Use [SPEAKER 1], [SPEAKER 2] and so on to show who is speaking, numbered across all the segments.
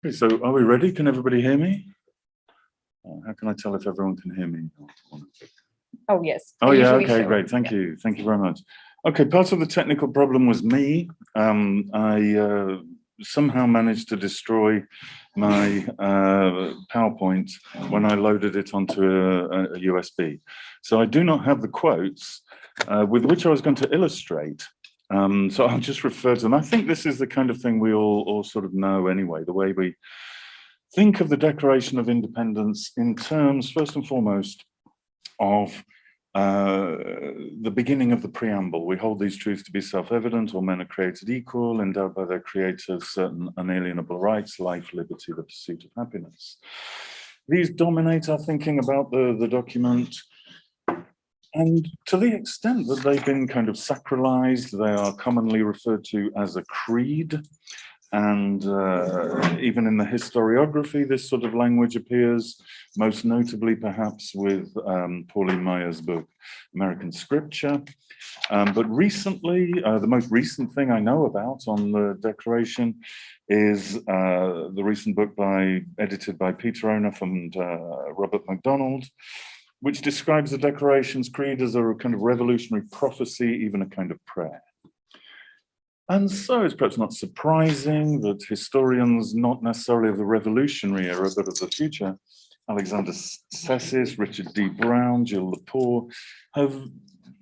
[SPEAKER 1] Okay, so are we ready? Can everybody hear me? How can I tell if everyone can hear me?
[SPEAKER 2] Oh, yes.
[SPEAKER 1] Oh, yeah, okay, great. Thank you. Thank you very much. Okay, part of the technical problem was me. I somehow managed to destroy my PowerPoint when I loaded it onto a USB. So I do not have the quotes with which I was going to illustrate. So I'll just refer to them. I think this is the kind of thing we all sort of know anyway, the way we think of the Declaration of Independence in terms, first and foremost, of the beginning of the preamble. We hold these truths to be self-evident: all men are created equal, endowed by their creator certain unalienable rights, life, liberty, the pursuit of happiness. These dominate our thinking about the document, and to the extent that they've been kind of sacralized, they are commonly referred to as a creed. And even in the historiography, this sort of language appears, most notably perhaps with Pauline Mayer's book, American Scripture. But recently, the most recent thing I know about on the Declaration is the recent book edited by Peter Onuf and Robert MacDonald, which describes the Declaration's creed as a kind of revolutionary prophecy, even a kind of prayer. And so it's perhaps not surprising that historians, not necessarily of the revolutionary era, but of the future, Alexander Sessis, Richard D. Brown, Jill Lepore, have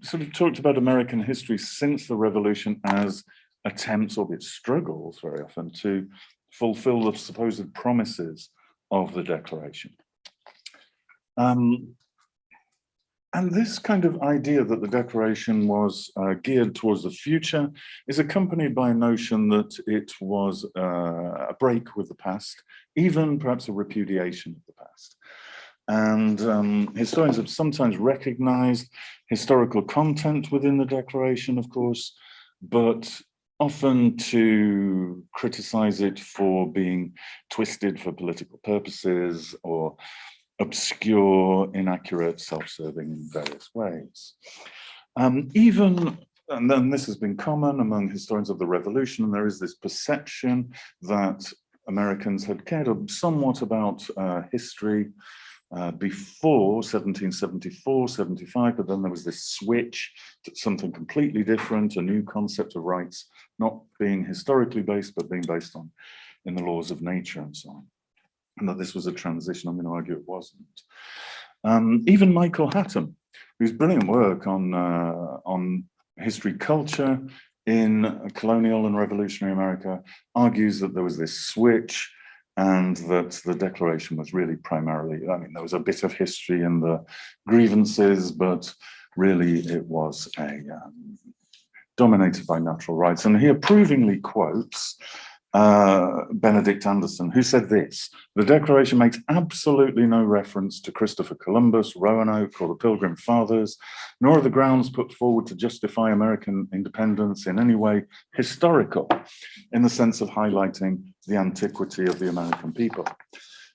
[SPEAKER 1] sort of talked about American history since the revolution as attempts, albeit struggles very often, to fulfill the supposed promises of the Declaration. And this kind of idea that the Declaration was geared towards the future is accompanied by a notion that it was a break with the past, even perhaps a repudiation of the past. And historians have sometimes recognized historical content within the Declaration, of course, but often to criticize it for being twisted for political purposes or obscure, inaccurate, self-serving in various ways. And then this has been common among historians of the Revolution, and there is this perception that Americans had cared somewhat about history before 1774, 75, but then there was this switch to something completely different, a new concept of rights, not being historically based, but being based in the laws of nature and so on. And that this was a transition. I'm going to argue it wasn't. Even Michael Hatton, whose brilliant work on history culture in colonial and revolutionary America, argues that there was this switch and that the Declaration was really primarily, I mean, there was a bit of history in the grievances, but really it was dominated by natural rights. And he approvingly quotes Benedict Anderson, who said this: "The Declaration makes absolutely no reference to Christopher Columbus, Roanoke, or the Pilgrim Fathers, nor are the grounds put forward to justify American independence in any way historical, in the sense of highlighting the antiquity of the American people.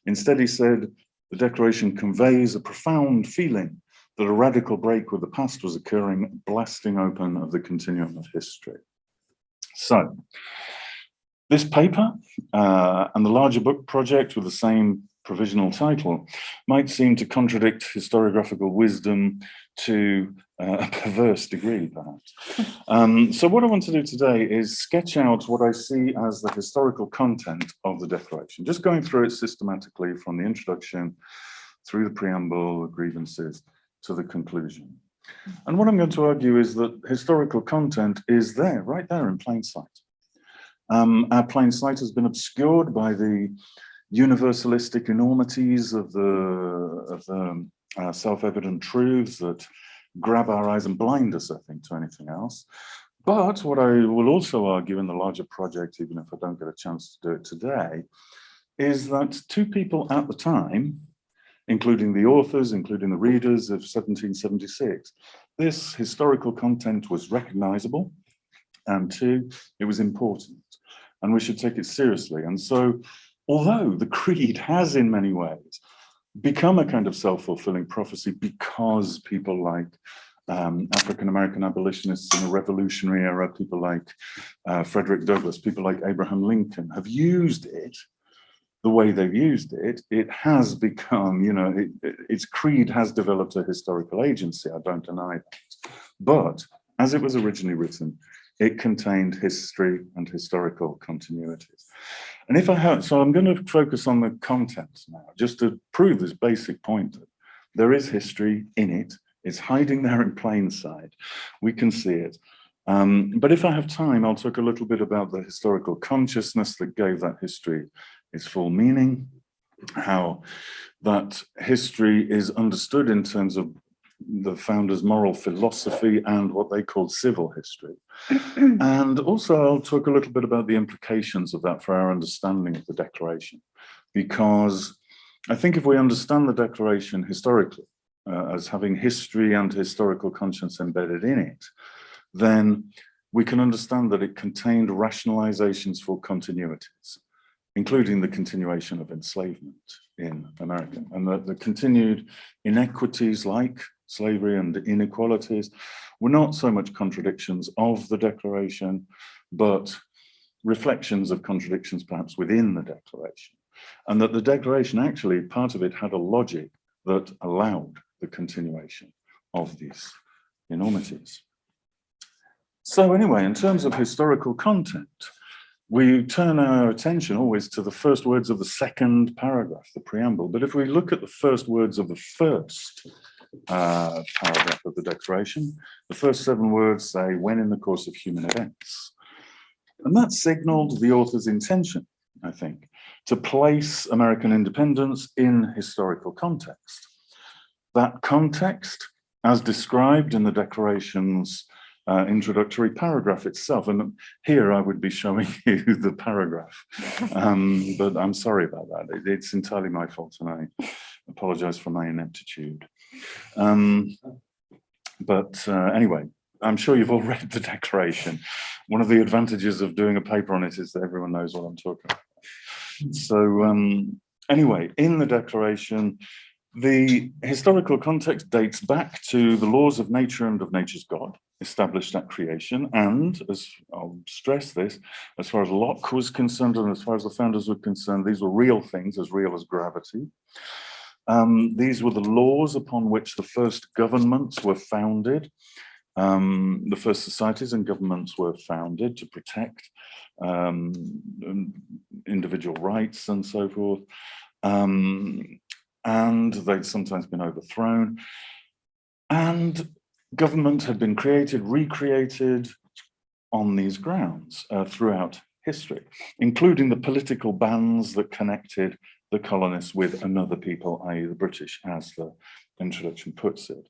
[SPEAKER 1] Instead," he said, "the Declaration conveys a profound feeling that a radical break with the past was occurring, blasting open of the continuum of history." So, this paper and the larger book project with the same provisional title might seem to contradict historiographical wisdom to a perverse degree, perhaps. So what I want to do today is sketch out what I see as the historical content of the Declaration, just going through it systematically from the introduction through the preamble, grievances, to the conclusion. And what I'm going to argue is that historical content is there, right there in plain sight. Our plain sight has been obscured by the universalistic enormities of the self-evident truths that grab our eyes and blind us, I think, to anything else. But what I will also argue in the larger project, even if I don't get a chance to do it today, is that two people at the time, including the authors, including the readers of 1776, this historical content was recognizable, and two, it was important, and we should take it seriously. And so, although the creed has in many ways become a kind of self-fulfilling prophecy because people like African-American abolitionists in the Revolutionary era, people like Frederick Douglass, people like Abraham Lincoln have used it the way they've used it, it has become, you know, its creed has developed a historical agency, I don't deny that. But as it was originally written, it contained history and historical continuities. And if I have, so I'm going to focus on the contents now, just to prove this basic point that there is history in it. It's hiding there in plain sight. We can see it. But if I have time, I'll talk a little bit about the historical consciousness that gave that history its full meaning, how that history is understood in terms of the founders' moral philosophy and what they called civil history. And also I'll talk a little bit about the implications of that for our understanding of the Declaration, because I think if we understand the Declaration historically, as having history and historical conscience embedded in it, then we can understand that it contained rationalizations for continuities, including the continuation of enslavement in America, and that the continued inequities like slavery and inequalities were not so much contradictions of the Declaration, but reflections of contradictions perhaps within the Declaration. And that the Declaration actually, part of it had a logic that allowed the continuation of these enormities. So anyway, in terms of historical content, we turn our attention always to the first words of the second paragraph, the preamble. But if we look at the first words of the first paragraph of the Declaration, the first 7 words say, when in the course of human events. And that signaled the author's intention, I think, to place American independence in historical context. That context, as described in the Declaration's introductory paragraph itself, and here I would be showing you the paragraph, but I'm sorry about that. It's entirely my fault, and I apologize for my ineptitude. Anyway, I'm sure you've all read the Declaration. One of the advantages of doing a paper on it is that everyone knows what I'm talking about. So anyway, in the Declaration, the historical context dates back to the laws of nature and of nature's God, established at creation, and, as I'll stress this, as far as Locke was concerned and as far as the founders were concerned, these were real things, as real as gravity. These were the laws upon which the first governments were founded. The first societies and governments were founded to protect individual rights and so forth. And they'd sometimes been overthrown. And government had been created, recreated on these grounds throughout history, including the political bands that connected the colonists with another people, i.e. the British, as the introduction puts it.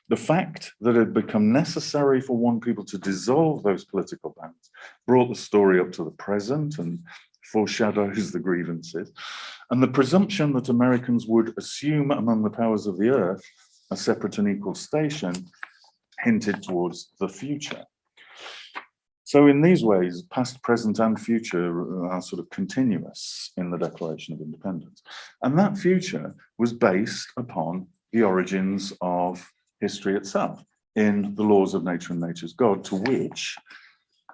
[SPEAKER 1] The fact that it had become necessary for one people to dissolve those political bands brought the story up to the present and foreshadows the grievances. And the presumption that Americans would assume among the powers of the earth a separate and equal station hinted towards the future. So in these ways, past, present, and future are sort of continuous in the Declaration of Independence. And that future was based upon the origins of history itself in the laws of nature and nature's God, to which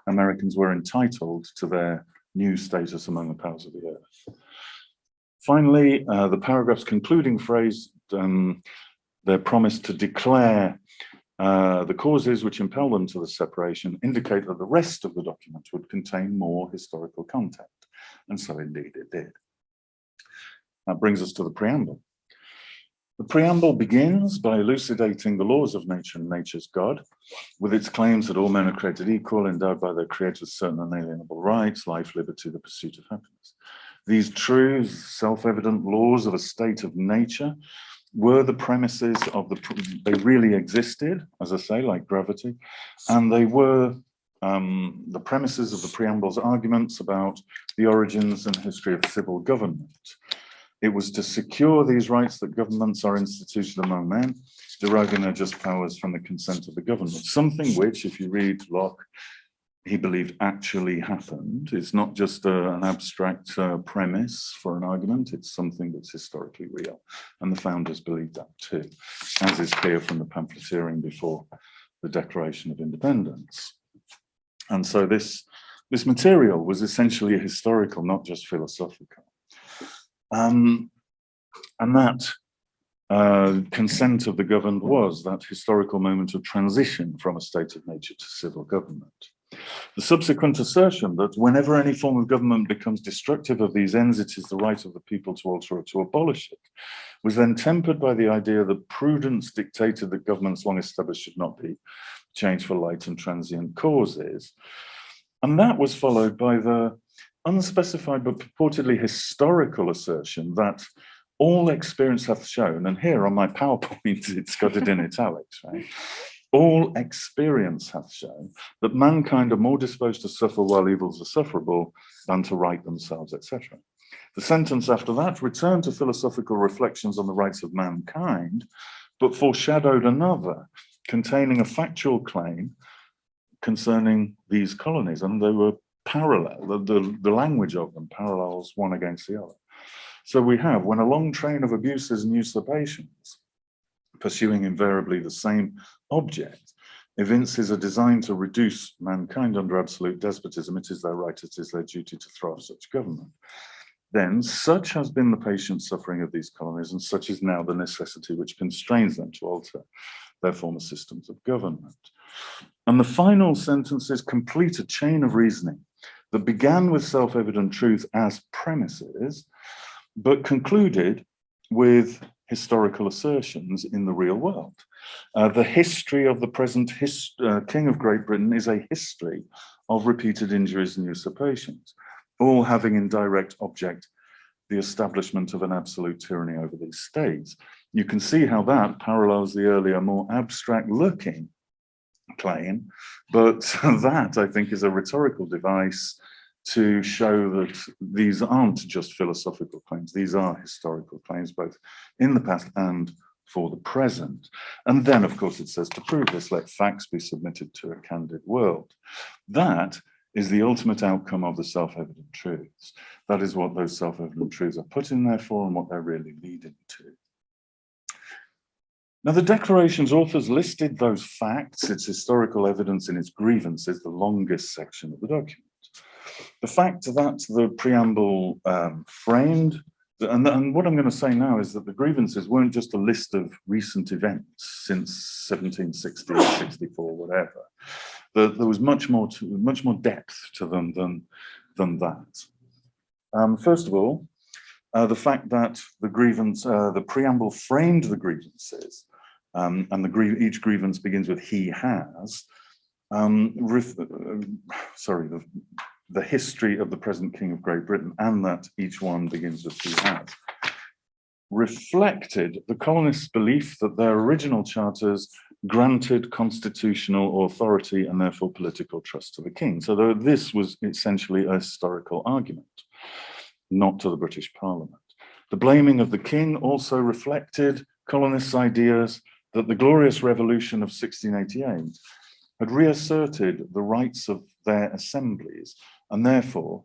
[SPEAKER 1] Americans were entitled to their new status among the powers of the earth. Finally, the paragraph's concluding phrase, their promise to declare the causes which impel them to the separation, indicate that the rest of the document would contain more historical content. And so indeed it did. That brings us to the preamble. The preamble begins by elucidating the laws of nature and nature's God, with its claims that all men are created equal, endowed by their creator with certain unalienable rights, life, liberty, the pursuit of happiness. These truths, self-evident laws of a state of nature, were the premises of they really existed, as I say, like gravity, and they were the premises of the preamble's arguments about the origins and history of civil government. It was to secure these rights that governments are instituted among men, deriving their just powers from the consent of the government, something which, if you read Locke, he believed actually happened. It's not just an abstract premise for an argument, it's something that's historically real. And the founders believed that too, as is clear from the pamphleteering before the Declaration of Independence. And so this material was essentially historical, not just philosophical. And that consent of the governed was that historical moment of transition from a state of nature to civil government. The subsequent assertion that whenever any form of government becomes destructive of these ends, it is the right of the people to alter or to abolish it, was then tempered by the idea that prudence dictated that governments long established should not be changed for light and transient causes. And that was followed by the unspecified but purportedly historical assertion that all experience hath shown, and here on my PowerPoint, it's got it in italics, right? All experience hath shown that mankind are more disposed to suffer while evils are sufferable than to right themselves, etc. The sentence after that returned to philosophical reflections on the rights of mankind, but foreshadowed another containing a factual claim concerning these colonies, and they were parallel, the language of them parallels one against the other. So we have, when a long train of abuses and usurpations, pursuing invariably the same object, evinces a design to reduce mankind under absolute despotism, it is their right, it is their duty to throw off such government. Then such has been the patient suffering of these colonies, and such is now the necessity which constrains them to alter their former systems of government. And the final sentences complete a chain of reasoning that began with self-evident truth as premises, but concluded with historical assertions in the real world. The history of the present King of Great Britain is a history of repeated injuries and usurpations, all having in direct object the establishment of an absolute tyranny over these states. You can see how that parallels the earlier, more abstract looking claim, but that, I think, is a rhetorical device to show that these aren't just philosophical claims, these are historical claims, both in the past and for the present. And then, of course, it says, to prove this, let facts be submitted to a candid world. That is the ultimate outcome of the self-evident truths. That is what those self-evident truths are put in there for and what they're really leading to. Now, the Declaration's authors listed those facts, its historical evidence in its grievances, the longest section of the document. The fact that the preamble framed, and what I'm going to say now is that the grievances weren't just a list of recent events since 1760 or 64, whatever. There was much more depth to them than that. First of all, the fact that the preamble framed the grievances, and each grievance begins with "he has." The history of the present King of Great Britain, and that each one begins with "he has," reflected the colonists' belief that their original charters granted constitutional authority and therefore political trust to the king. So this was essentially a historical argument, not to the British Parliament. The blaming of the king also reflected colonists' ideas that the Glorious Revolution of 1688 had reasserted the rights of their assemblies, and therefore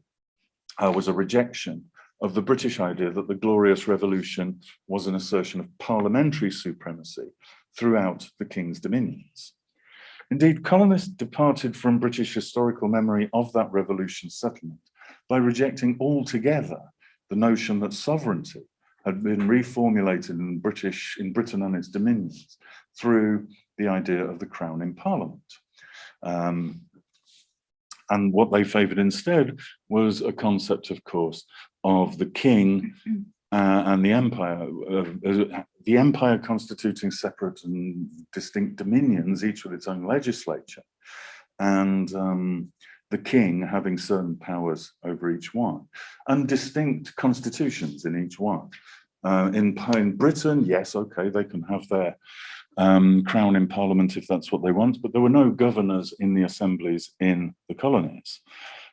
[SPEAKER 1] was a rejection of the British idea that the Glorious Revolution was an assertion of parliamentary supremacy throughout the king's dominions. Indeed, colonists departed from British historical memory of that revolution's settlement by rejecting altogether the notion that sovereignty had been reformulated in Britain and its dominions through the idea of the Crown in Parliament. And what they favoured instead was a concept, of course, of the king and the empire constituting separate and distinct dominions, each with its own legislature, and the king having certain powers over each one, and distinct constitutions in each one. In Britain, yes, okay, they can have their crown in Parliament if that's what they want, but there were no governors in the assemblies in the colonies.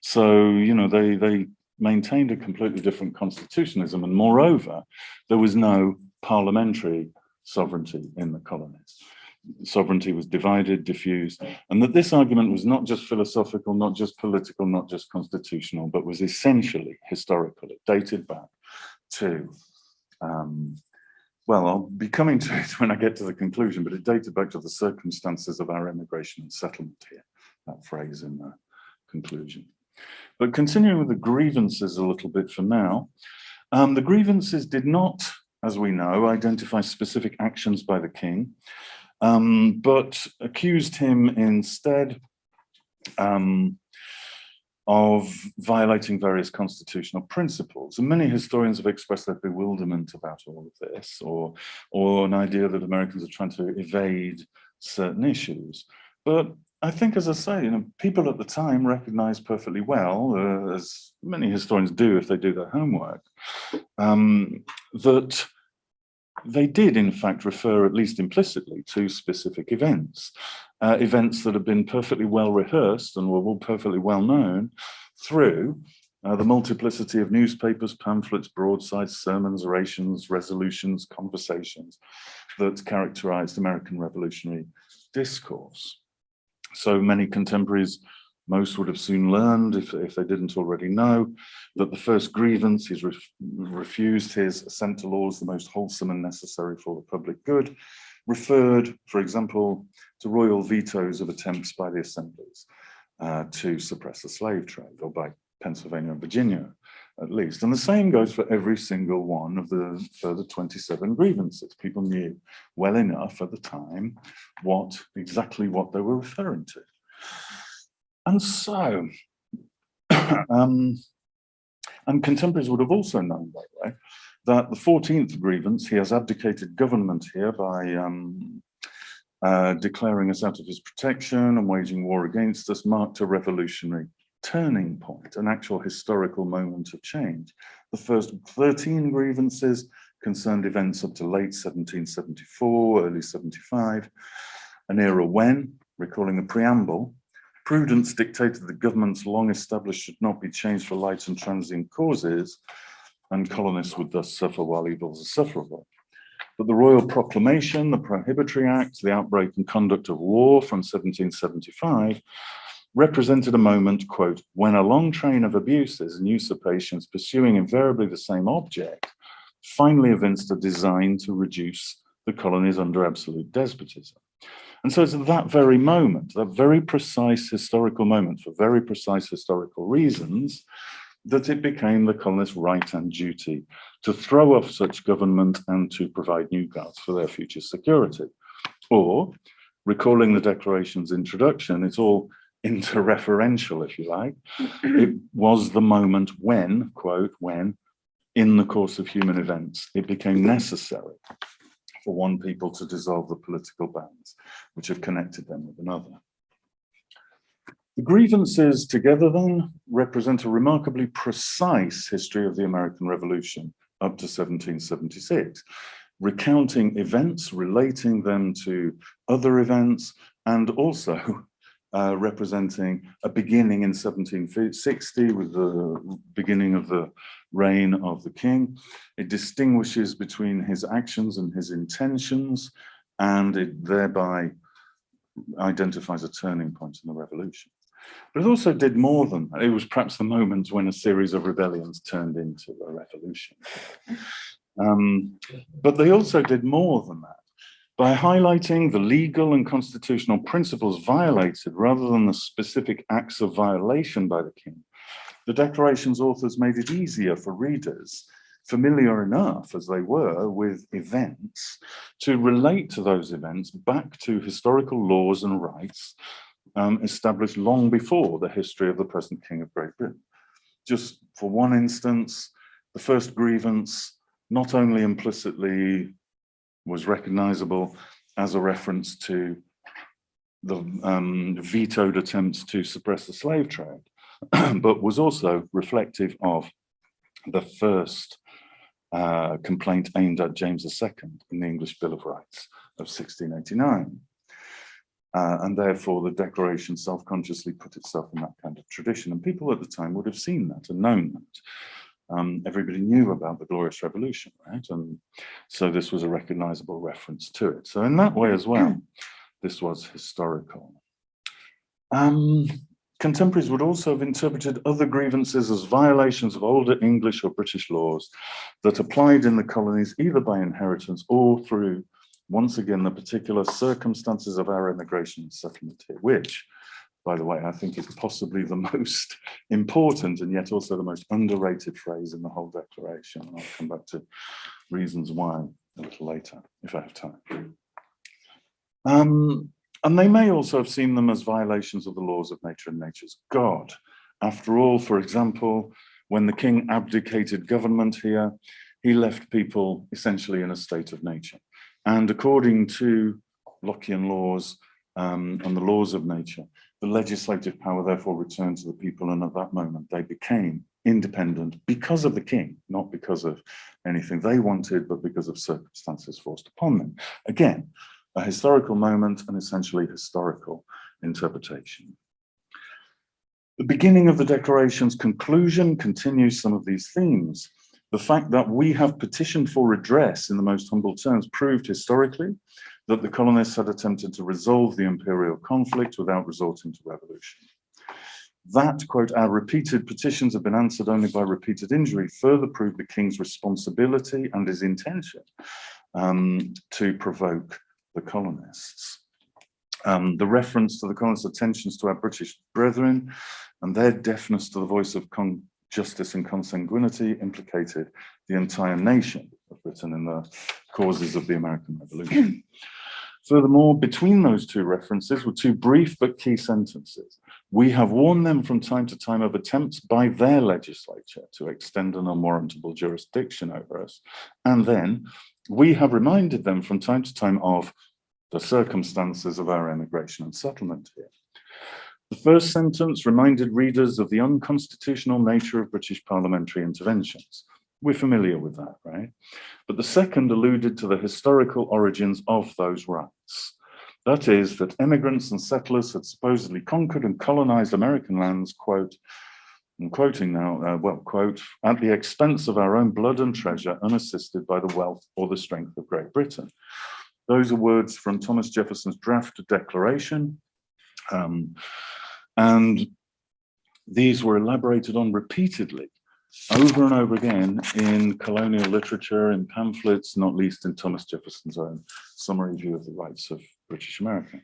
[SPEAKER 1] So, you know, they maintained a completely different constitutionalism, and moreover, there was no parliamentary sovereignty in the colonies. Sovereignty was divided, diffused, and that this argument was not just philosophical, not just political, not just constitutional, but was essentially historical. It dated back to well, I'll be coming to it when I get to the conclusion, but it dated back to the circumstances of our emigration and settlement here, that phrase in the conclusion. But continuing with the grievances a little bit for now, The grievances did not, as we know, identify specific actions by the king, but accused him instead of violating various constitutional principles. And many historians have expressed their bewilderment about all of this, or an idea that Americans are trying to evade certain issues. But I think, as I say, people at the time recognized perfectly well, as many historians do if they do their homework, that they did, in fact, refer, at least implicitly, to specific events, events that have been perfectly well rehearsed and were all perfectly well known through the multiplicity of newspapers, pamphlets, broadsides, sermons, orations, resolutions, conversations that characterized American revolutionary discourse. So many contemporaries, most would have soon learned, if they didn't already know, that the first grievance, he's refused his assent to laws the most wholesome and necessary for the public good, referred, for example, to royal vetoes of attempts by the assemblies to suppress the slave trade, or by Pennsylvania and Virginia, at least. And the same goes for every single one of the further 27 grievances. People knew well enough at the time exactly what they were referring to. And so, and contemporaries would have also known, by the way, that the 14th grievance, he has abdicated government here by declaring us out of his protection and waging war against us, marked a revolutionary turning point, an actual historical moment of change. The first 13 grievances concerned events up to late 1774, early 75, an era when, recalling the Preamble, prudence dictated that governments long established should not be changed for light and transient causes, and colonists would thus suffer while evils are sufferable. But the Royal Proclamation, the Prohibitory Act, the outbreak and conduct of war from 1775 represented a moment, quote, when a long train of abuses and usurpations pursuing invariably the same object finally evinced a design to reduce the colonies under absolute despotism. And so it's at that very moment, that very precise historical moment, for very precise historical reasons, that it became the colonists' right and duty to throw off such government and to provide new guards for their future security. Or, recalling the Declaration's introduction, it's all interreferential, if you like. It was the moment when, quote, when, in the course of human events, it became necessary for one people to dissolve the political bands which have connected them with another. The grievances together then represent a remarkably precise history of the American Revolution up to 1776, recounting events, relating them to other events, and also representing a beginning in 1760 with the beginning of the reign of the king. It distinguishes between his actions and his intentions, and it thereby identifies a turning point in the revolution. But it also did more than that. It was perhaps the moment when a series of rebellions turned into a revolution. But they also did more than that. By highlighting the legal and constitutional principles violated rather than the specific acts of violation by the king, the Declaration's authors made it easier for readers, familiar enough as they were with events, to relate to those events back to historical laws and rights established long before the history of the present King of Great Britain. Just for one instance, the first grievance not only implicitly was recognizable as a reference to the vetoed attempts to suppress the slave trade, but was also reflective of the first complaint aimed at James II in the English Bill of Rights of 1689. And therefore the Declaration self-consciously put itself in that kind of tradition, and people at the time would have seen that and known that. Everybody knew about the Glorious Revolution, right? And so this was a recognizable reference to it. So in that way as well, this was historical. Contemporaries would also have interpreted other grievances as violations of older English or British laws that applied in the colonies either by inheritance or through, once again, the particular circumstances of our immigration and settlement here, which, by the way, I think is possibly the most important and yet also the most underrated phrase in the whole declaration. And I'll come back to reasons why a little later, if I have time. And they may also have seen them as violations of the laws of nature and nature's God. After all, for example, when the king abdicated government here, he left people essentially in a state of nature. And according to Lockean laws and the laws of nature, the legislative power therefore returned to the people, and at that moment they became independent because of the king, not because of anything they wanted, but because of circumstances forced upon them. Again, a historical moment and essentially historical interpretation. The beginning of the Declaration's conclusion continues some of these themes. The fact that we have petitioned for redress in the most humble terms proved historically that the colonists had attempted to resolve the imperial conflict without resorting to revolution. That, quote, our repeated petitions have been answered only by repeated injury, further proved the king's responsibility and his intention to provoke the colonists. The reference to the colonists' attentions to our British brethren and their deafness to the voice of justice and consanguinity implicated the entire nation of Britain in the causes of the American Revolution. Furthermore, between those two references were two brief but key sentences. We have warned them from time to time of attempts by their legislature to extend an unwarrantable jurisdiction over us. And then we have reminded them from time to time of the circumstances of our emigration and settlement here. The first sentence reminded readers of the unconstitutional nature of British parliamentary interventions. We're familiar with that, right? But the second alluded to the historical origins of those rights. That is, that immigrants and settlers had supposedly conquered and colonized American lands, quote, I'm quoting now, quote, at the expense of our own blood and treasure, unassisted by the wealth or the strength of Great Britain. Those are words from Thomas Jefferson's draft declaration. And these were elaborated on repeatedly, over and over again in colonial literature, in pamphlets, not least in Thomas Jefferson's own summary view of the rights of British America.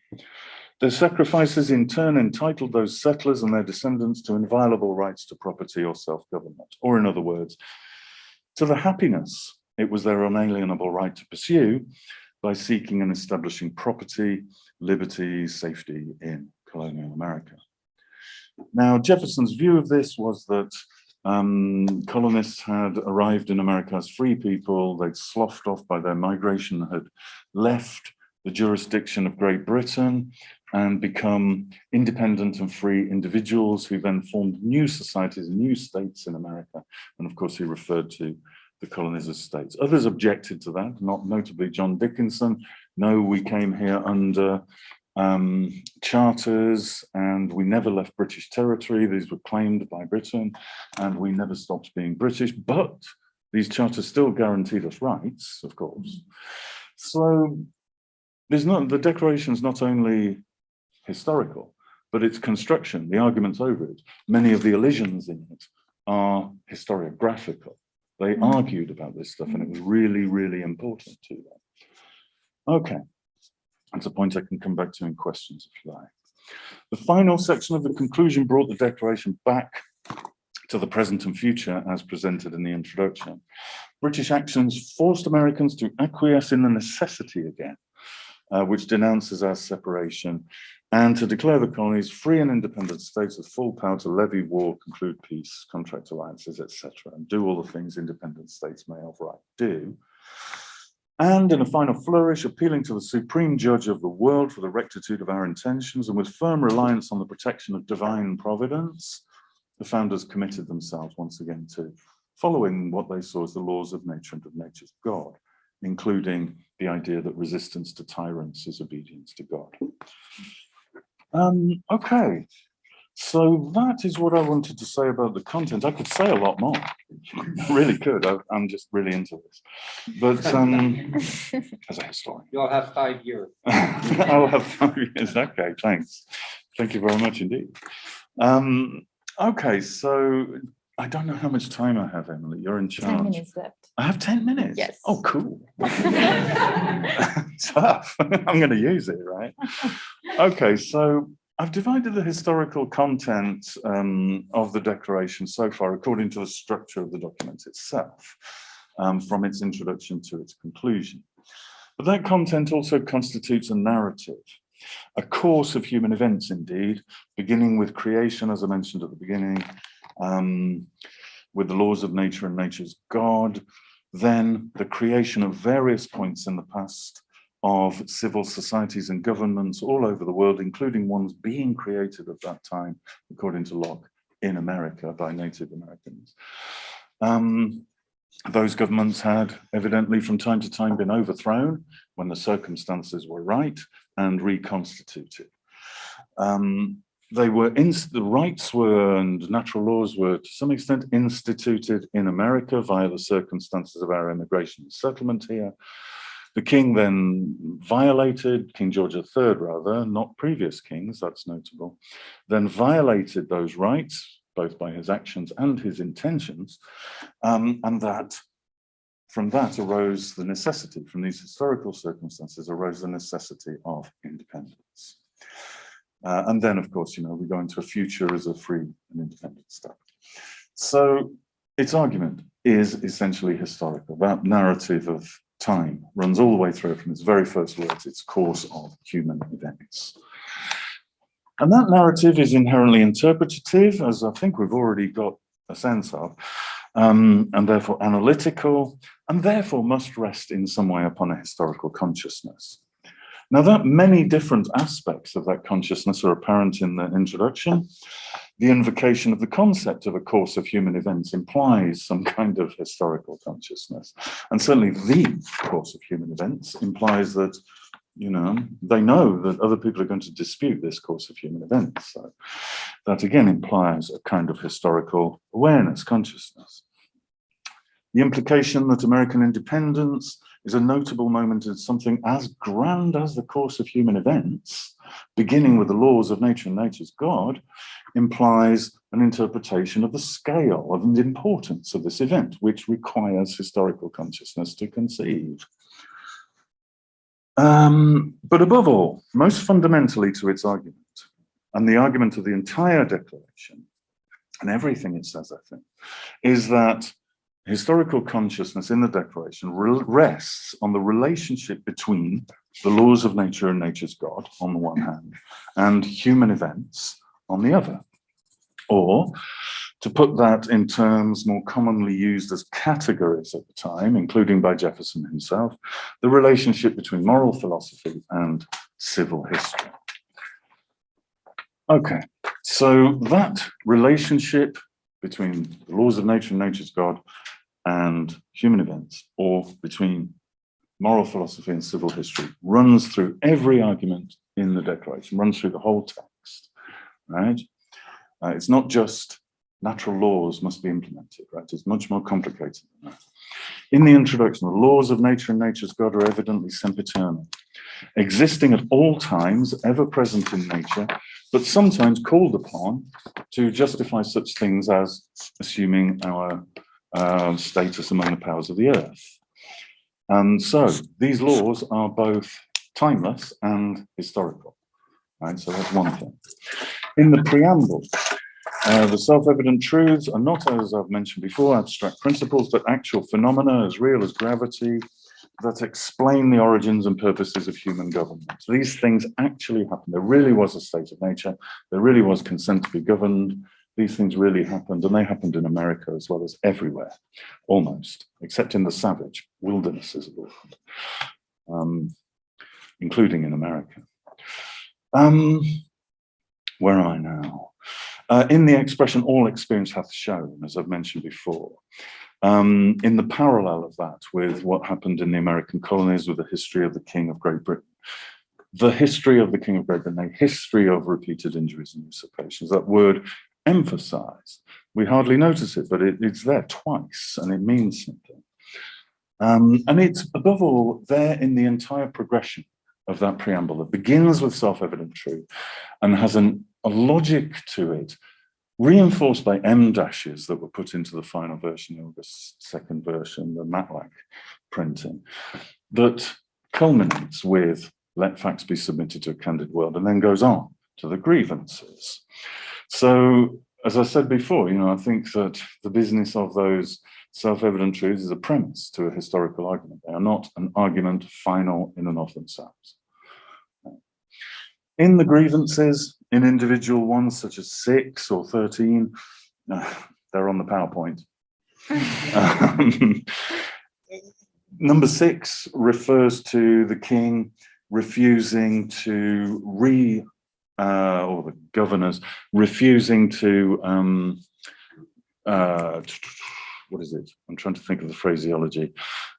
[SPEAKER 1] Their sacrifices in turn entitled those settlers and their descendants to inviolable rights to property or self-government, or in other words, to the happiness it was their unalienable right to pursue by seeking and establishing property, liberty, safety in colonial America. Now, Jefferson's view of this was that colonists had arrived in America as free people, they'd sloughed off by their migration, had left the jurisdiction of Great Britain and become independent and free individuals who then formed new societies, new states in America. And of course, he referred to the colonies as states. Others objected to that, not notably John Dickinson. No, we came here under charters and we never left British territory. These were claimed by Britain and we never stopped being British, but these charters still guaranteed us rights, of course. So the Declaration is not only historical, but its construction, the arguments over it, many of the elisions in it are historiographical. They argued about this stuff and it was really, really important to them. Okay. That's a point I can come back to in questions if you like. The final section of the conclusion brought the Declaration back to the present and future as presented in the introduction. British actions forced Americans to acquiesce in the necessity again, which denounces our separation, and to declare the colonies free and independent states with full power to levy war, conclude peace, contract alliances, etc., and do all the things independent states may of right do. And in a final flourish, appealing to the supreme judge of the world for the rectitude of our intentions, and with firm reliance on the protection of divine providence, the founders committed themselves once again to following what they saw as the laws of nature and of nature's God, including the idea that resistance to tyrants is obedience to God. Okay, so that is what I wanted to say about the content. I could say a lot more. I really could. I'm just really into this. But as a historian.
[SPEAKER 3] You'll have 5 years.
[SPEAKER 1] I'll have 5 years. Okay, thanks. Thank you very much indeed. Okay, so I don't know how much time I have, Emily. You're in charge.
[SPEAKER 2] 10 minutes left.
[SPEAKER 1] I have 10 minutes?
[SPEAKER 2] Yes.
[SPEAKER 1] Oh, cool. Tough. I'm going to use it, right? Okay, so I've divided the historical content of the Declaration so far according to the structure of the document itself, from its introduction to its conclusion. But that content also constitutes a narrative, a course of human events indeed, beginning with creation, as I mentioned at the beginning, with the laws of nature and nature's God, then the creation at various points in the past of civil societies and governments all over the world, including ones being created at that time, according to Locke, in America by Native Americans. Those governments had evidently from time to time been overthrown when the circumstances were right and reconstituted. The rights were and natural laws were to some extent instituted in America via the circumstances of our immigration and settlement here. The king then violated, King George III rather, not previous kings, that's notable, then violated those rights, both by his actions and his intentions, and that from that arose the necessity, from these historical circumstances arose the necessity of independence. And then, of course, we go into a future as a free and independent state. So its argument is essentially historical. That narrative of time runs all the way through from its very first words, its course of human events. And that narrative is inherently interpretative, as I think we've already got a sense of, and therefore analytical, and therefore must rest in some way upon a historical consciousness. Now, that many different aspects of that consciousness are apparent in the introduction. The invocation of the concept of a course of human events implies some kind of historical consciousness. And certainly the course of human events implies that, they know that other people are going to dispute this course of human events. So that again implies a kind of historical awareness, consciousness. The implication that American independence is a notable moment in something as grand as the course of human events, beginning with the laws of nature and nature's God, implies an interpretation of the scale of the importance of this event, which requires historical consciousness to conceive. But above all, most fundamentally to its argument, and the argument of the entire Declaration, and everything it says, I think, is that historical consciousness in the Declaration rests on the relationship between the laws of nature and nature's God, on the one hand, and human events on the other. Or, to put that in terms more commonly used as categories at the time, including by Jefferson himself, the relationship between moral philosophy and civil history. Okay, so that relationship between the laws of nature and nature's God and human events, or between moral philosophy and civil history, runs through every argument in the Declaration, runs through the whole text, right? It's not just natural laws must be implemented, right? It's much more complicated than that. In the introduction, the laws of nature and nature's God are evidently sempiternal, existing at all times, ever present in nature, but sometimes called upon to justify such things as assuming our status among the powers of the earth. And so these laws are both timeless and historical, right? So that's one thing. In the preamble, the self-evident truths are not, as I've mentioned before, abstract principles, but actual phenomena as real as gravity that explain the origins and purposes of human government. These things actually happened. There really was a state of nature. There really was consent to be governed. These things really happened, and they happened in America as well as everywhere, almost, except in the savage wildernesses of the world, including in America. Where am I now? In the expression, all experience hath shown, as I've mentioned before, in the parallel of that with what happened in the American colonies with the history of the King of Great Britain. The history of the King of Great Britain, a history of repeated injuries and usurpations. That word emphasized, we hardly notice it, but it's there twice and it means something. And it's above all there in the entire progression of that preamble that begins with self-evident truth and has a logic to it, reinforced by M dashes that were put into the final version of the second version, the Matlack printing, that culminates with let facts be submitted to a candid world, and then goes on to the grievances. So, as I said before, I think that the business of those self-evident truths is a premise to a historical argument. They are not an argument final in and of themselves. In the grievances, in individual ones such as 6 or 13, they're on the PowerPoint. Number 6 refers to the king refusing to or the governors refusing to what is it? I'm trying to think of the phraseology,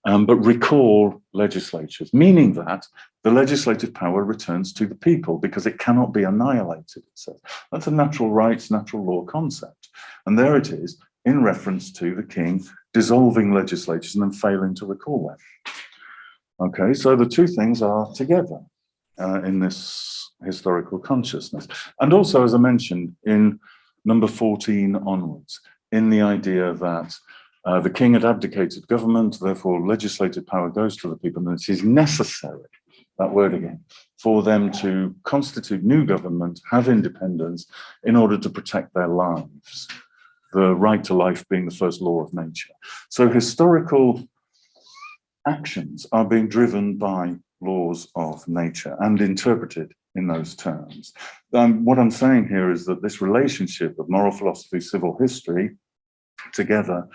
[SPEAKER 1] but recall legislatures, meaning that the legislative power returns to the people because it cannot be annihilated, it says. That's a natural rights, natural law concept. And there it is in reference to the king dissolving legislatures and then failing to recall them. Okay, so the two things are together in this historical consciousness. And also, as I mentioned, in number 14 onwards, in the idea that the king had abdicated government, therefore legislative power goes to the people, and it is necessary, that word again, for them to constitute new government, have independence, in order to protect their lives, the right to life being the first law of nature. So historical actions are being driven by laws of nature and interpreted in those terms. What I'm saying here is that this relationship of moral philosophy, civil history, together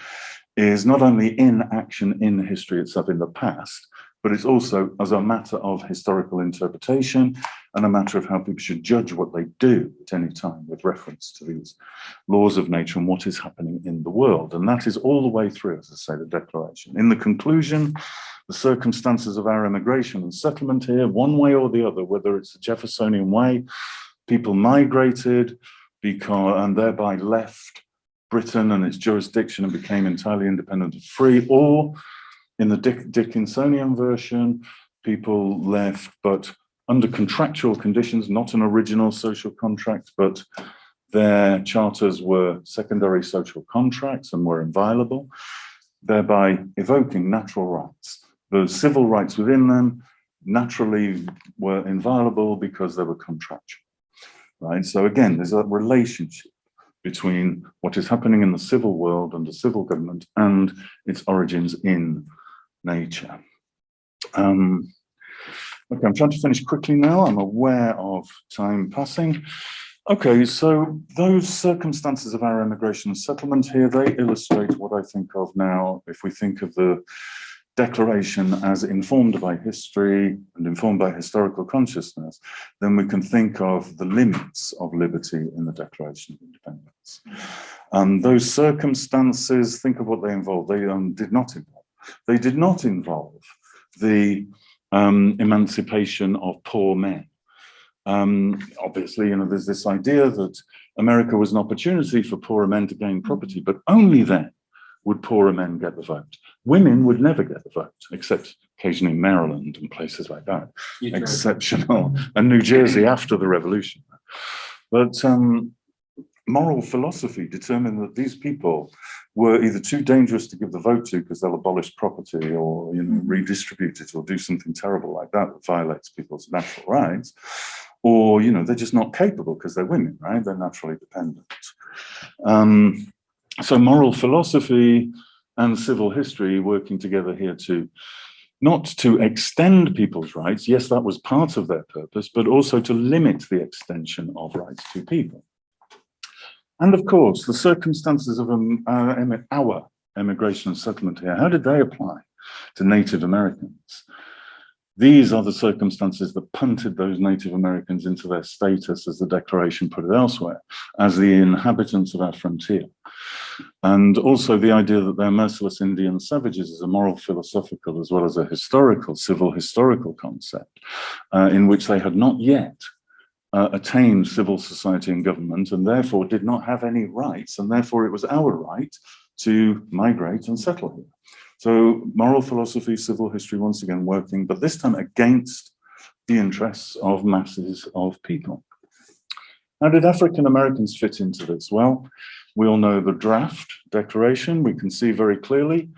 [SPEAKER 1] is not only in action in history itself in the past, but it's also as a matter of historical interpretation and a matter of how people should judge what they do at any time with reference to these laws of nature and what is happening in the world. And that is all the way through, as I say, the Declaration. In the conclusion, the circumstances of our immigration and settlement here, one way or the other, whether it's the Jeffersonian way, people migrated and thereby left Britain and its jurisdiction and became entirely independent and free, or in the Dickinsonian version, people left, but under contractual conditions, not an original social contract, but their charters were secondary social contracts and were inviolable, thereby evoking natural rights. The civil rights within them naturally were inviolable because they were contractual, right? So again, there's a relationship between what is happening in the civil world and the civil government and its origins in nature. Okay, I'm trying to finish quickly now. I'm aware of time passing. Okay, so those circumstances of our immigration and settlement here, they illustrate what I think of now, if we think of the Declaration as informed by history and informed by historical consciousness, then we can think of the limits of liberty in the Declaration of Independence. Those circumstances, think of what they involved. They did not involve. They did not involve the emancipation of poor men. Obviously, there's this idea that America was an opportunity for poorer men to gain property, but only then would poorer men get the vote. Women would never get the vote, except occasionally in Maryland and places like that. Exceptional. And New Jersey after the revolution. But moral philosophy determined that these people were either too dangerous to give the vote to because they'll abolish property or redistribute it or do something terrible like that that violates people's natural rights, or they're just not capable because they're women, right? They're naturally dependent. So moral philosophy and civil history working together here not to extend people's rights, yes, that was part of their purpose, but also to limit the extension of rights to people. And of course, the circumstances of our immigration and settlement here, how did they apply to Native Americans? These are the circumstances that punted those Native Americans into their status, as the Declaration put it elsewhere, as the inhabitants of our frontier. And also the idea that they're merciless Indian savages is a moral, philosophical, as well as a historical, civil historical concept, in which they had not yet attained civil society and government, and therefore did not have any rights, and therefore it was our right to migrate and settle here. So moral philosophy, civil history, once again working, but this time against the interests of masses of people. How did African Americans fit into this? Well, we all know the draft declaration. We can see very clearly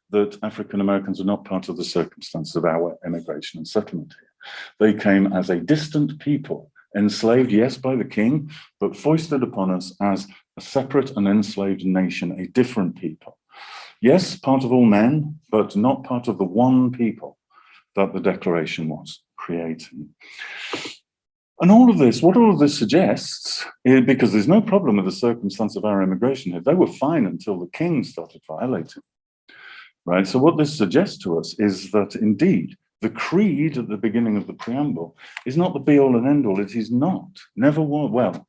[SPEAKER 1] that African Americans are not part of the circumstances of our immigration and settlement here. They came as a distant people enslaved, yes, by the king, but foisted upon us as a separate and enslaved nation, a different people. Yes, part of all men, but not part of the one people that the Declaration was creating. And what all of this suggests, because there's no problem with the circumstance of our immigration here, they were fine until the king started violating, right? So what this suggests to us is that indeed, the creed at the beginning of the preamble is not the be all and end all. It is not, never was. Well,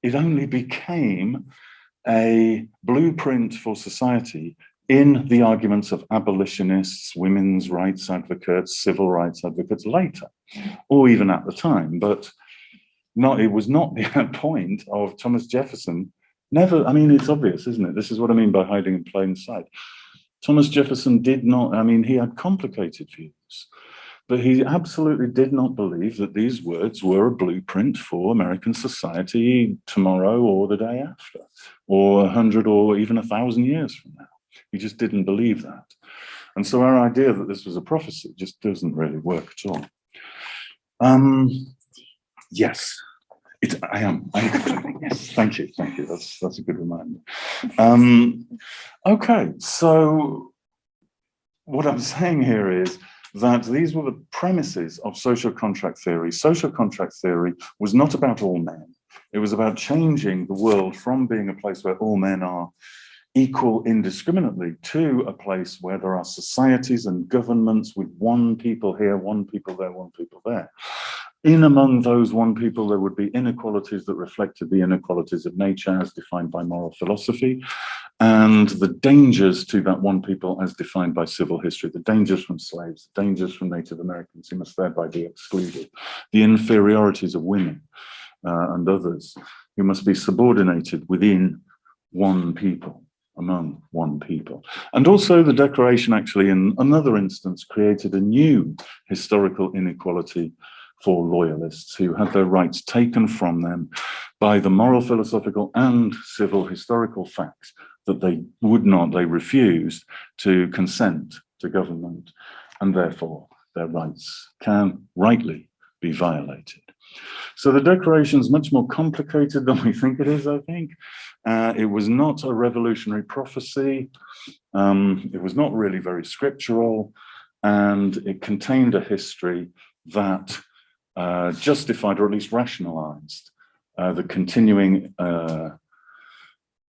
[SPEAKER 1] it only became a blueprint for society in the arguments of abolitionists, women's rights advocates, civil rights advocates later, or even at the time. But it was not the point of Thomas Jefferson. Never, I mean, it's obvious, isn't it? This is what I mean by hiding in plain sight. Thomas Jefferson did not, I mean, he had complicated views, but he absolutely did not believe that these words were a blueprint for American society tomorrow or the day after, or 100 or even 1,000 years from now. He just didn't believe that. And so our idea that this was a prophecy just doesn't really work at all. Yes, I am. Yes, thank you. That's a good reminder. Okay, so what I'm saying here is that these were the premises of social contract theory. Social contract theory was not about all men. It was about changing the world from being a place where all men are equal indiscriminately to a place where there are societies and governments with one people here, one people there, one people there. In among those one people, there would be inequalities that reflected the inequalities of nature as defined by moral philosophy, and the dangers to that one people as defined by civil history, the dangers from slaves, the dangers from Native Americans who must thereby be excluded, the inferiorities of women and others who must be subordinated within one people, among one people. And also the Declaration actually in another instance created a new historical inequality for loyalists who had their rights taken from them by the moral, philosophical and civil historical facts that they refused to consent to government, and therefore their rights can rightly be violated. So the Declaration is much more complicated than we think it is, I think. It was not a revolutionary prophecy. It was not really very scriptural, and it contained a history that justified or at least rationalized the continuing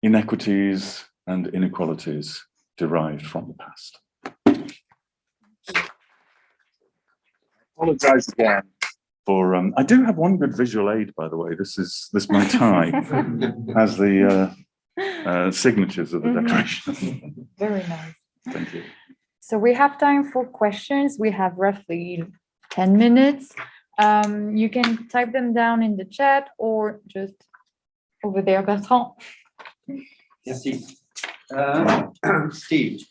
[SPEAKER 1] inequities and inequalities derived from the past. I apologize again for, I do have one good visual aid, by the way. This my tie has the signatures of the Declaration.
[SPEAKER 2] Very nice.
[SPEAKER 1] Thank you.
[SPEAKER 2] So we have time for questions. We have roughly 10 minutes. You can type them down in the chat or just over there, Bertrand.
[SPEAKER 3] Merci. Steve,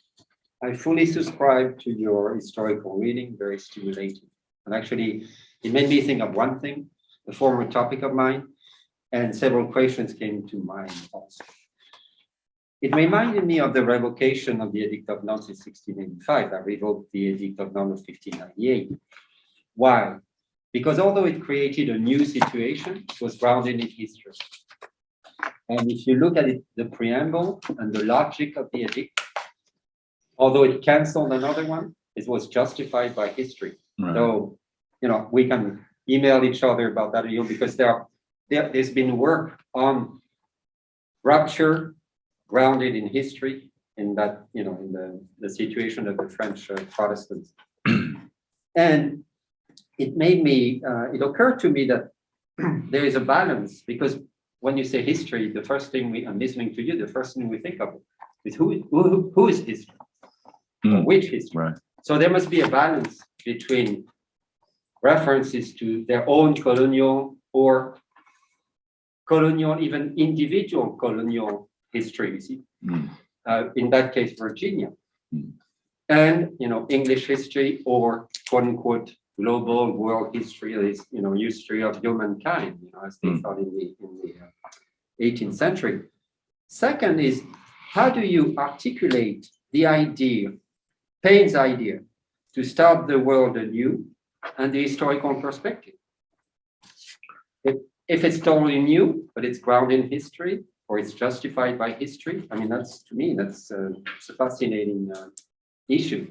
[SPEAKER 3] I fully subscribe to your historical reading, very stimulating. And actually, it made me think of one thing, a former topic of mine, and several questions came to mind also. It reminded me of the revocation of the Edict of Nantes in 1685 that revoked the Edict of Nantes of 1598. Why? Because although it created a new situation, it was grounded in history. And if you look at it, the preamble and the logic of the edict, although it canceled another one, it was justified by history. Right. So, we can email each other about that, because there's been work on rupture grounded in history, in that, in the situation of the French Protestants. And it made me, it occurred to me that there is a balance, because when you say history, the first thing I'm listening to you, the first thing we think of is who is history, or which history. Right. So there must be a balance between references to their own colonial or colonial, even individual colonial history, you see, in that case, Virginia, and, English history, or quote unquote, global world history, is, history of humankind, as they thought in the 18th century. Second is, how do you articulate the idea, Paine's idea, to start the world anew and the historical perspective? if it's totally new, but it's grounded in history, or it's justified by history, I mean, that's, to me, that's it's a fascinating issue.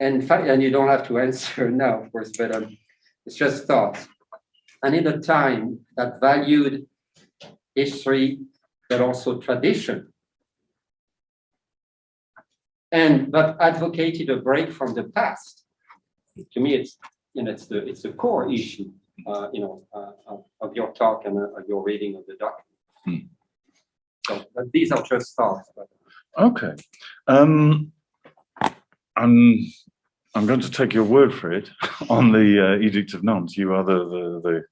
[SPEAKER 3] And you don't have to answer now, of course, but it's just thoughts. And in a time that valued history, but also tradition, but advocated a break from the past. To me, it's it's the core issue, of your talk and of your reading of the document. So, but these are just thoughts.
[SPEAKER 1] Okay. I'm going to take your word for it on the Edict of Nantes. You are the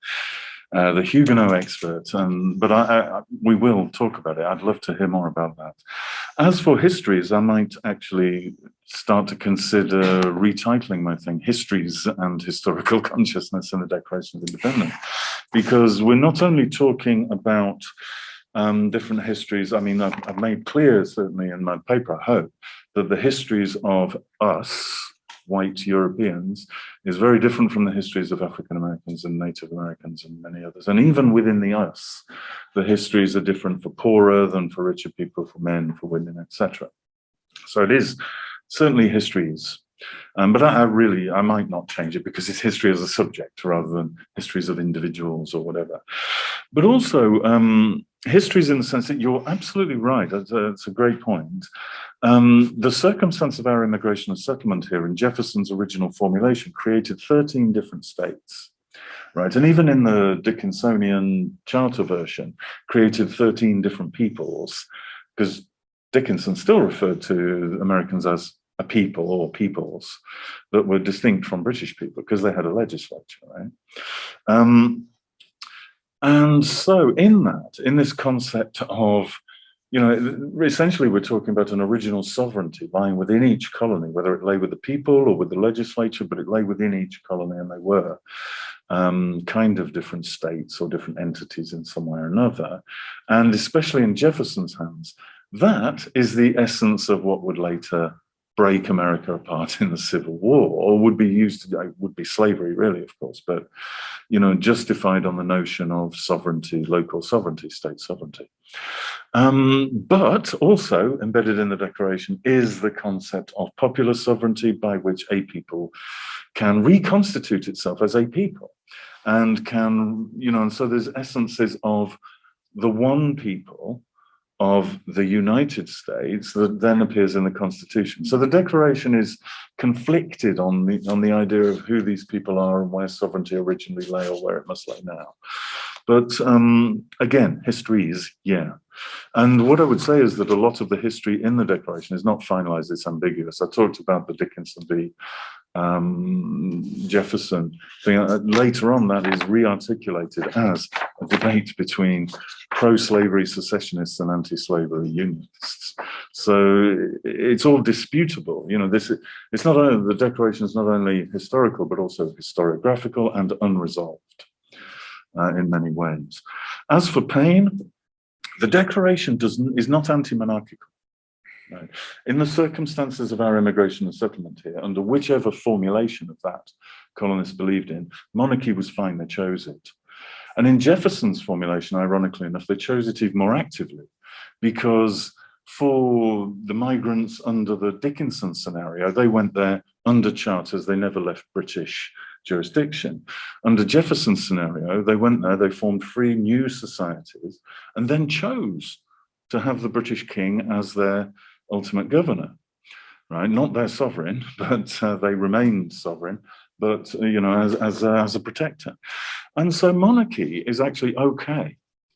[SPEAKER 1] Huguenot expert, but we will talk about it. I'd love to hear more about that. As for histories, I might actually start to consider retitling my thing, Histories and Historical Consciousness in the Declaration of Independence, because we're not only talking about different histories. I mean, I've made clear, certainly in my paper, I hope, that the histories of us, white Europeans, is very different from the histories of African Americans and Native Americans and many others. And even within the us, the histories are different for poorer than for richer people, for men, for women, etc. So it is certainly histories. But I might not change it because it's history as a subject rather than histories of individuals or whatever. But also histories in the sense that you're absolutely right. That's a great point. The circumstance of our immigration and settlement here in Jefferson's original formulation created 13 different states, right? And even in the Dickinsonian charter version, created 13 different peoples, because Dickinson still referred to Americans as a people or peoples that were distinct from British people because they had a legislature, right? And so in this concept of, essentially we're talking about an original sovereignty lying within each colony, whether it lay with the people or with the legislature, but it lay within each colony, and they were kind of different states or different entities in some way or another. And especially in Jefferson's hands, that is the essence of what would later break America apart in the Civil War, or would be slavery, really, of course, but justified on the notion of sovereignty, local sovereignty, state sovereignty. But also embedded in the Declaration is the concept of popular sovereignty, by which a people can reconstitute itself as a people, and can, and so there's essences of the one people of the United States that then appears in the Constitution. So the Declaration is conflicted on the idea of who these people are and where sovereignty originally lay or where it must lay now. But again, histories, yeah. And what I would say is that a lot of the history in the Declaration is not finalized, it's ambiguous. I talked about the Dickinson v. Jefferson thing. Later on, that is re-articulated as a debate between pro-slavery secessionists and anti-slavery unionists. So it's all disputable. It's not only, the Declaration is not only historical, but also historiographical and unresolved in many ways. As for Paine, the Declaration is not anti-monarchical. Right. In the circumstances of our immigration and settlement here, under whichever formulation of that colonists believed in, monarchy was fine, they chose it. And in Jefferson's formulation, ironically enough, they chose it even more actively, because for the migrants under the Dickinson scenario, they went there under charters, they never left British jurisdiction. Under Jefferson's scenario, they went there, they formed free new societies, and then chose to have the British king as their ultimate governor, right? Not their sovereign, but they remained sovereign, but as a protector. And so monarchy is actually okay,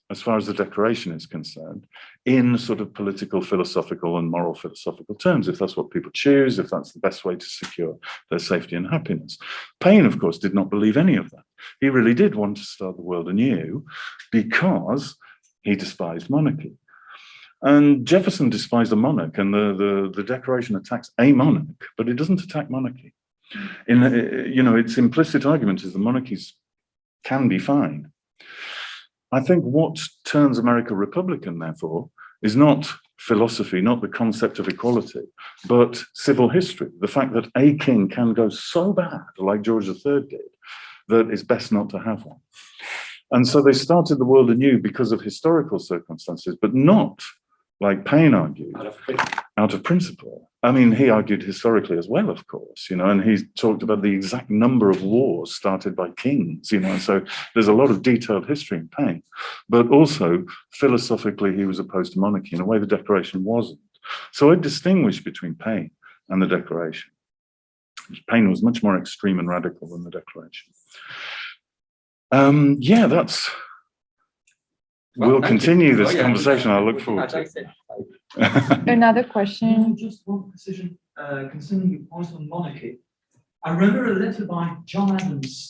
[SPEAKER 1] as far as the Declaration is concerned, in sort of political, philosophical and moral philosophical terms, if that's what people choose, if that's the best way to secure their safety and happiness. Paine, of course, did not believe any of that. He really did want to start the world anew because he despised monarchy. And Jefferson despised a monarch, and the Declaration attacks a monarch, but it doesn't attack monarchy. Its implicit argument is the monarchies can be fine. I think what turns America Republican, therefore, is not philosophy, not the concept of equality, but civil history. The fact that a king can go so bad, like George III did, that it's best not to have one. And so they started the world anew because of historical circumstances, but not, like Paine argued, out of principle. I mean, he argued historically as well, of course, and he talked about the exact number of wars started by kings, so there's a lot of detailed history in Paine. But also, philosophically, he was opposed to monarchy in a way the Declaration wasn't. So I distinguish between Paine and the Declaration. Paine was much more extreme and radical than the Declaration. Yeah, that's... We'll continue this conversation. I look forward to it.
[SPEAKER 2] Another question.
[SPEAKER 4] Just one precision concerning your point on monarchy. I remember a letter by John Adams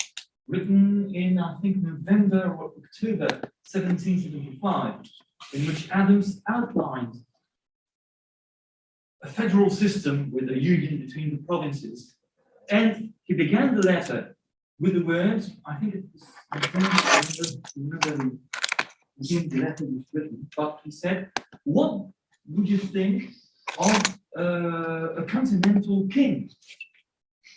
[SPEAKER 4] written in, I think, November or October 1775, in which Adams outlined a federal system with a union between the provinces. And he began the letter with the words, I think it was, I don't remember the letter was written, but he said, what would you think of a continental king?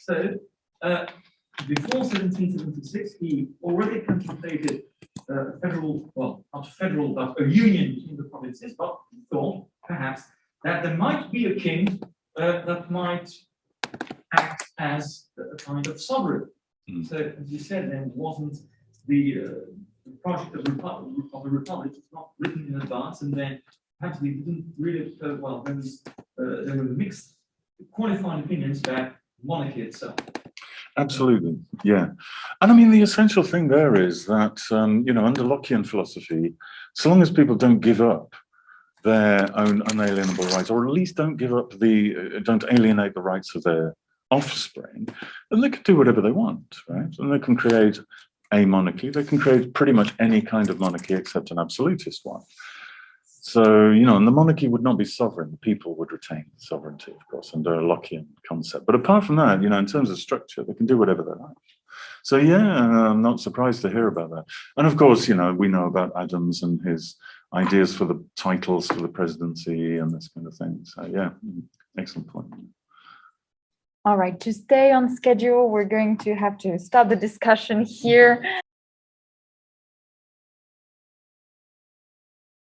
[SPEAKER 4] So, before 1776, he already contemplated a federal, well, not federal, but a union between the provinces, but he thought, perhaps, that there might be a king that might act as a kind of sovereign. So, as you said, there wasn't the project of the Republic was not written in advance, and then perhaps we didn't really, well, there were mixed, qualified opinions about monarchy itself.
[SPEAKER 1] Absolutely, yeah. And I mean, the essential thing there is that, under Lockean philosophy, so long as people don't give up their own unalienable rights, or at least don't don't alienate the rights of their offspring, then they can do whatever they want, right? And they can create a monarchy. They can create pretty much any kind of monarchy except an absolutist one. So, and the monarchy would not be sovereign. The people would retain sovereignty, of course, under a Lockean concept. But apart from that, in terms of structure, they can do whatever they like. So, yeah, I'm not surprised to hear about that. And of course, we know about Adams and his ideas for the titles for the presidency and this kind of thing. So, yeah, excellent point.
[SPEAKER 2] All right, to stay on schedule, we're going to have to stop the discussion here.